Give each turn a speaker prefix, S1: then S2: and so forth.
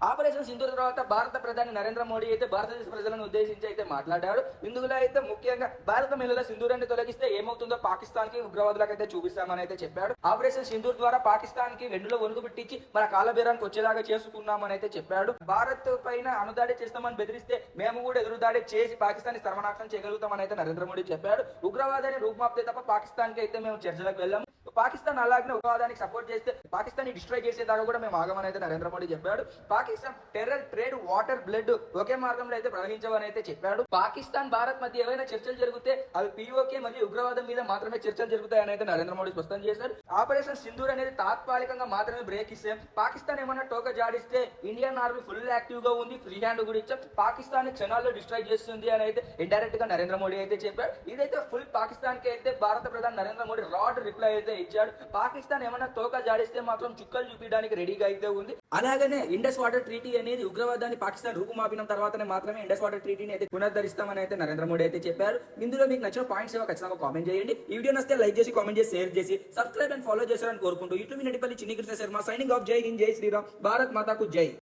S1: Operation Sindoor తర్వాత భారత ప్రధాని నరేంద్ర మోడీ అయితే భారతదేశ ప్రజలను ఉద్దేశించి అయితే మాట్లాడాడు. ఇందులో అయితే ముఖ్యంగా భారత మహిళల సింధూరాన్ని తొలగిస్తే ఏమవుతుందో పాకిస్తాన్ కి ఉగ్రవాదులకు అయితే చూపిస్తామని అయితే చెప్పాడు. ఆపరేషన్ సింధూర్ ద్వారా పాకిస్తాన్ కి వెన్నులో వణుకు పెట్టించి మన కాలబేరానికి వచ్చేలాగా చేసుకున్నామని అయితే చెప్పాడు. భారత్ పైన అనుదాడి చేస్తామని బెదిరిస్తే మేము కూడా ఎదురుదాడి చేసి పాకిస్తాన్ సర్వనాశనం చేయగలుగుతామని అయితే నరేంద్ర మోడీ చెప్పాడు. ఉగ్రవాదాన్ని రూపుమాపితే తప్ప పాకిస్తాన్ కి అయితే మేము చర్చలకు వెళ్ళాము. పాకిస్తాన్ అలాగే ఉగ్రవాదానికి సపోర్ట్ చేస్తే పాకిస్తాన్ ని డిస్ట్రాయ్ చేసేదాకా కూడా మేము ఆగమని అయితే నరేంద్ర మోడీ చెప్పాడు. Pakistan terror, trade, water, blood ఒకే మార్గంలో అయితే ప్రవహించవని అయితే చెప్పాడు. పాకిస్తాన్ భారత్ మధ్య ఏవైనా చర్చలు జరిగితే అవి పిఓకే మరియు ఉగ్రవాదం మీద మాత్రమే చర్చలు జరుగుతాయని అయితే నరేంద్ర మోడీ స్పష్టం చేశారు. ఆపరేషన్ సింధూర్ అనేది తాత్కాలికంగా మాత్రమే బ్రేక్ ఇస్తే పాకిస్తాన్ ఏమన్నా టోక జాడిస్తే ఇండియన్ ఆర్మీ ఫుల్ యాక్టివ్ గా ఉంది, ఫ్రీ హ్యాండ్ కూడా ఇచ్చాం, పాకిస్తాన్ క్షణాల్లో డిస్ట్రాయ్ చేస్తుంది అని అయితే ఇండైరెక్ట్ గా నరేంద్ర మోడీ అయితే చెప్పాడు. ఇదైతే ఫుల్ పాకిస్తాన్ కి అయితే భారత ప్రధాని నరేంద్ర మోడీ రాడ్ రిప్లై అయితే ఇచ్చాడు. పాకిస్తాన్ ఏమన్నా తోక జాడిస్తే మాత్రం చుక్కలు చూపించడానికి రెడీగా అయితే ఉంది. అలాగనే ఇండస్ వాటర్ ట్రీటీ అనేది ఉగ్రవాదాన్ని పాకిస్తాన్ రూపుమాపిన తర్వాతనే మాత్రమే ఇండస్ వాటర్ ట్రీటీని అయితే పునరుద్ధరిస్తామని అయితే నరేంద్ర మోడీ అయితే చెప్పారు. ఇందులో మీకు నచ్చిన పాయింట్స్ ఏవో ఖచ్చితంగా కామెంట్ చేయండి. ఈ వీడియో నచ్చితే లైక్ చేసి, కామెంట్ చేసి, షేర్ చేసి, సబ్స్క్రైబ్ అండ్ ఫాలో చేశారని కోరుకుంటూ ఇటు మీ నడిపల్లి చిన్ని కృష్ణ శర్మ సైనింగ్ ఆఫ్. జై హింద్, జై శ్రీరామ్, భారత్ మాతాకు జై.